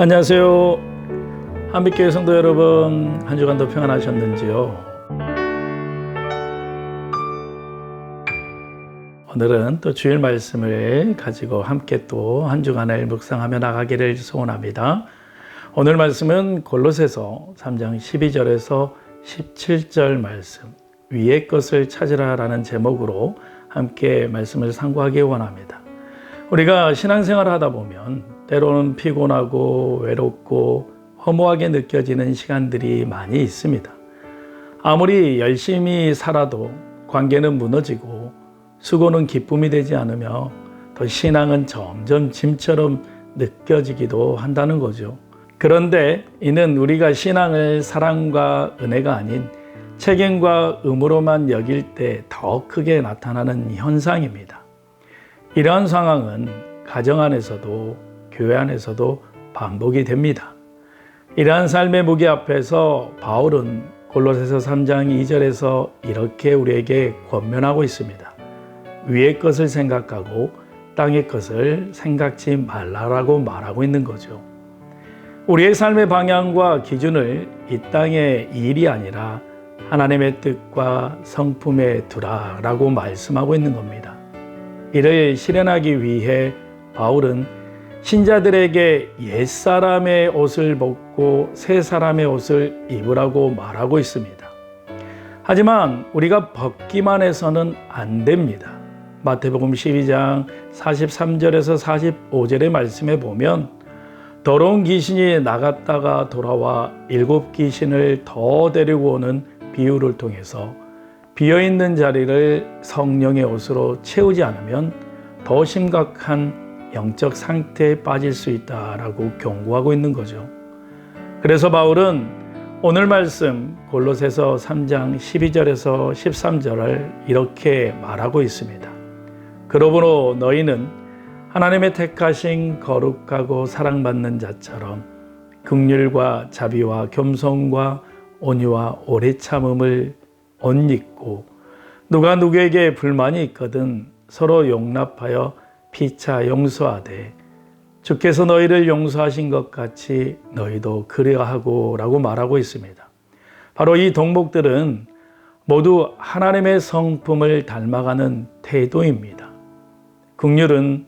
안녕하세요. 한빛교회 성도 여러분, 한 주간도 평안하셨는지요? 오늘은 또 주일 말씀을 가지고 함께 또 한 주간을 묵상하며 나가기를 소원합니다. 오늘 말씀은 골로새서 3장 12절에서 17절 말씀, 위의 것을 찾으라라는 제목으로 함께 말씀을 상고하기 원합니다. 우리가 신앙생활을 하다 보면 때로는 피곤하고 외롭고 허무하게 느껴지는 시간들이 많이 있습니다. 아무리 열심히 살아도 관계는 무너지고 수고는 기쁨이 되지 않으며 더 신앙은 점점 짐처럼 느껴지기도 한다는 거죠. 그런데 이는 우리가 신앙을 사랑과 은혜가 아닌 책임과 의무로만 여길 때 더 크게 나타나는 현상입니다. 이러한 상황은 가정 안에서도 교회 안에서도 반복이 됩니다. 이러한 삶의 무게 앞에서 바울은 골로새서 3장 2절에서 이렇게 우리에게 권면하고 있습니다. 위의 것을 생각하고 땅의 것을 생각지 말라라고 말하고 있는 거죠. 우리의 삶의 방향과 기준을 이 땅의 일이 아니라 하나님의 뜻과 성품에 두라라고 말씀하고 있는 겁니다. 이를 실현하기 위해 바울은 신자들에게 옛사람의 옷을 벗고 새 사람의 옷을 입으라고 말하고 있습니다. 하지만 우리가 벗기만 해서는 안 됩니다. 마태복음 12장 43절에서 45절의 말씀에 보면 더러운 귀신이 나갔다가 돌아와 7 귀신을 더 데리고 오는 비유를 통해서 비어있는 자리를 성령의 옷으로 채우지 않으면 더 심각한 영적 상태에 빠질 수 있다라고 경고하고 있는 거죠. 그래서 바울은 오늘 말씀 골로새서 3장 12절에서 13절을 이렇게 말하고 있습니다. 그러므로 너희는 하나님의 택하신 거룩하고 사랑받는 자처럼 긍휼과 자비와 겸손과 온유와 오래 참음을 옷 입고 누가 누구에게 불만이 있거든 서로 용납하여 피차 용서하되 주께서 너희를 용서하신 것 같이 너희도 그리하고 라고 말하고 있습니다. 바로 이 덕목들은 모두 하나님의 성품을 닮아가는 태도입니다. 긍휼은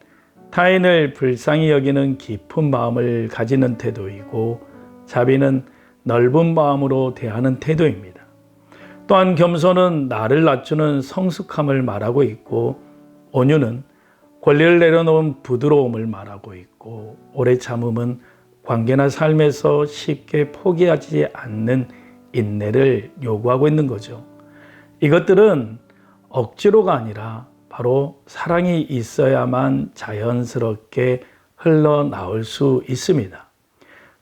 타인을 불쌍히 여기는 깊은 마음을 가지는 태도이고 자비는 넓은 마음으로 대하는 태도입니다. 또한 겸손은 나를 낮추는 성숙함을 말하고 있고 온유는 권리를 내려놓은 부드러움을 말하고 있고 오래 참음은 관계나 삶에서 쉽게 포기하지 않는 인내를 요구하고 있는 거죠. 이것들은 억지로가 아니라 바로 사랑이 있어야만 자연스럽게 흘러나올 수 있습니다.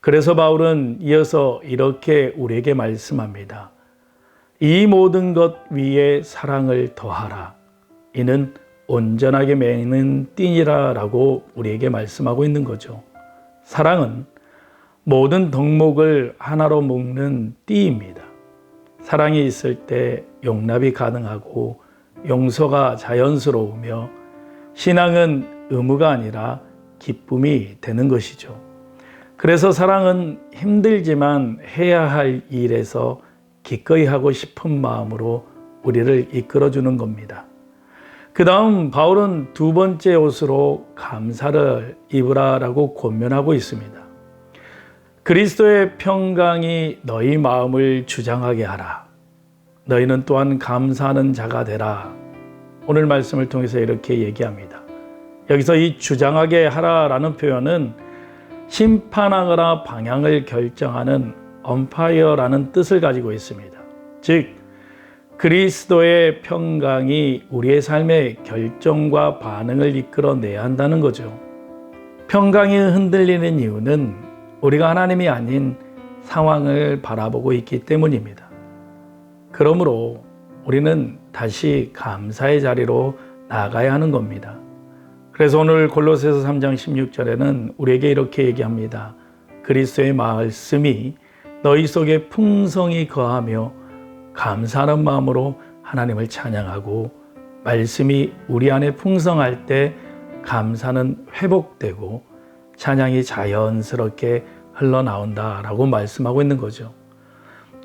그래서 바울은 이어서 이렇게 우리에게 말씀합니다. 이 모든 것 위에 사랑을 더하라. 이는 온전하게 매는 띠니라 라고 우리에게 말씀하고 있는 거죠. 사랑은 모든 덕목을 하나로 묶는 띠입니다. 사랑이 있을 때 용납이 가능하고 용서가 자연스러우며 신앙은 의무가 아니라 기쁨이 되는 것이죠. 그래서 사랑은 힘들지만 해야 할 일에서 기꺼이 하고 싶은 마음으로 우리를 이끌어주는 겁니다. 그 다음 바울은 두 번째 옷으로 감사를 입으라라고 권면하고 있습니다. 그리스도의 평강이 너희 마음을 주장하게 하라. 너희는 또한 감사하는 자가 되라. 오늘 말씀을 통해서 이렇게 얘기합니다. 여기서 이 주장하게 하라라는 표현은 심판하거나 방향을 결정하는 엄파이어라는 뜻을 가지고 있습니다. 즉 그리스도의 평강이 우리의 삶의 결정과 반응을 이끌어내야 한다는 거죠. 평강이 흔들리는 이유는 우리가 하나님이 아닌 상황을 바라보고 있기 때문입니다. 그러므로 우리는 다시 감사의 자리로 나아가야 하는 겁니다. 그래서 오늘 골로새서 3장 16절에는 우리에게 이렇게 얘기합니다. 그리스도의 말씀이 너희 속에 풍성히 거하며 감사하는 마음으로 하나님을 찬양하고 말씀이 우리 안에 풍성할 때 감사는 회복되고 찬양이 자연스럽게 흘러나온다라고 말씀하고 있는 거죠.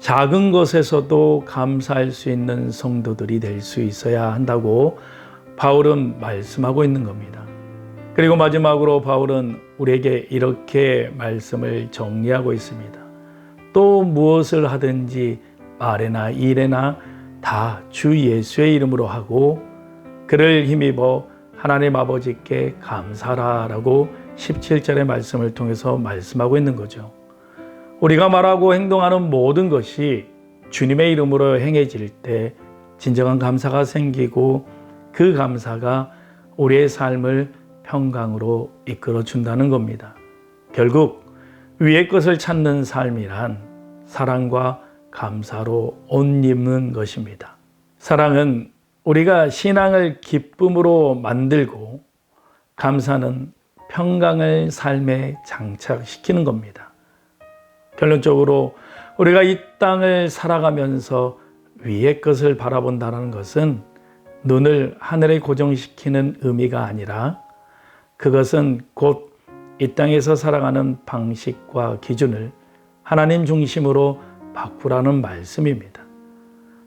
작은 것에서도 감사할 수 있는 성도들이 될 수 있어야 한다고 바울은 말씀하고 있는 겁니다. 그리고 마지막으로 바울은 우리에게 이렇게 말씀을 정리하고 있습니다. 또 무엇을 하든지 말에나 일에나 다 주 예수의 이름으로 하고 그를 힘입어 하나님 아버지께 감사하라라고 17절의 말씀을 통해서 말씀하고 있는 거죠. 우리가 말하고 행동하는 모든 것이 주님의 이름으로 행해질 때 진정한 감사가 생기고 그 감사가 우리의 삶을 평강으로 이끌어 준다는 겁니다. 결국 위의 것을 찾는 삶이란 사랑과 감사로 옷 입는 것입니다. 사랑은 우리가 신앙을 기쁨으로 만들고 감사는 평강을 삶에 장착시키는 겁니다. 결론적으로 우리가 이 땅을 살아가면서 위의 것을 바라본다는 것은 눈을 하늘에 고정시키는 의미가 아니라 그것은 곧 이 땅에서 살아가는 방식과 기준을 하나님 중심으로 바꾸라는 말씀입니다.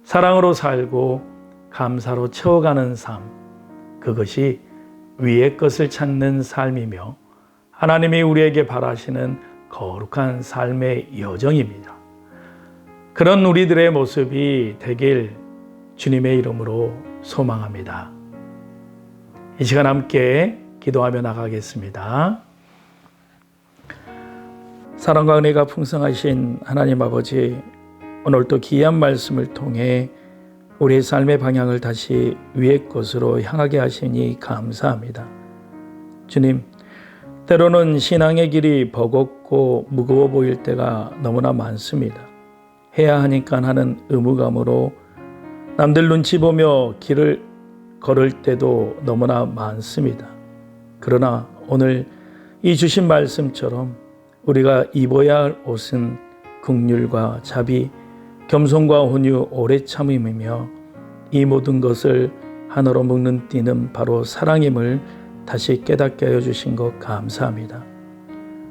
사랑으로 살고 감사로 채워가는 삶, 그것이 위의 것을 찾는 삶이며 하나님이 우리에게 바라시는 거룩한 삶의 여정입니다. 그런 우리들의 모습이 되길 주님의 이름으로 소망합니다. 이 시간 함께 기도하며 나가겠습니다. 사랑과 은혜가 풍성하신 하나님 아버지, 오늘도 귀한 말씀을 통해 우리의 삶의 방향을 다시 위의 것으로 향하게 하시니 감사합니다. 주님, 때로는 신앙의 길이 버겁고 무거워 보일 때가 너무나 많습니다. 해야 하니까 하는 의무감으로 남들 눈치 보며 길을 걸을 때도 너무나 많습니다. 그러나 오늘 이 주신 말씀처럼 우리가 입어야 할 옷은 긍휼과 자비, 겸손과 온유, 오래 참음이며 이 모든 것을 하나로 묶는 띠는 바로 사랑임을 다시 깨닫게 하여 주신 것 감사합니다.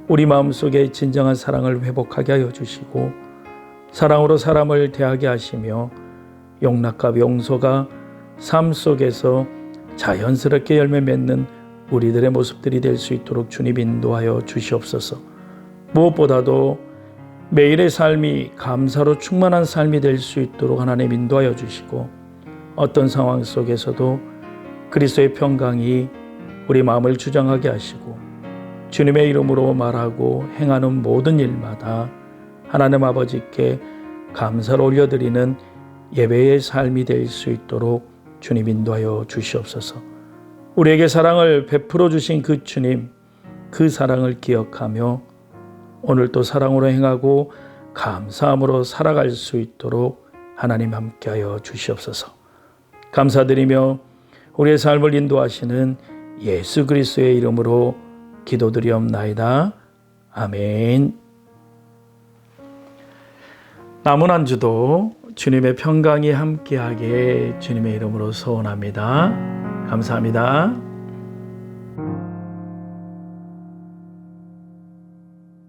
우리 마음속에 진정한 사랑을 회복하게 하여 주시고 사랑으로 사람을 대하게 하시며 용납과 용서가 삶 속에서 자연스럽게 열매 맺는 우리들의 모습들이 될 수 있도록 주님 인도하여 주시옵소서. 무엇보다도 매일의 삶이 감사로 충만한 삶이 될 수 있도록 하나님 인도하여 주시고 어떤 상황 속에서도 그리스도의 평강이 우리 마음을 주장하게 하시고 주님의 이름으로 말하고 행하는 모든 일마다 하나님 아버지께 감사를 올려드리는 예배의 삶이 될 수 있도록 주님 인도하여 주시옵소서. 우리에게 사랑을 베풀어 주신 그 주님, 그 사랑을 기억하며 오늘도 사랑으로 행하고 감사함으로 살아갈 수 있도록 하나님 함께하여 주시옵소서. 감사드리며 우리의 삶을 인도하시는 예수 그리스도의 이름으로 기도드리옵나이다. 아멘. 남은 한 주도 주님의 평강이 함께하게 주님의 이름으로 소원합니다. 감사합니다.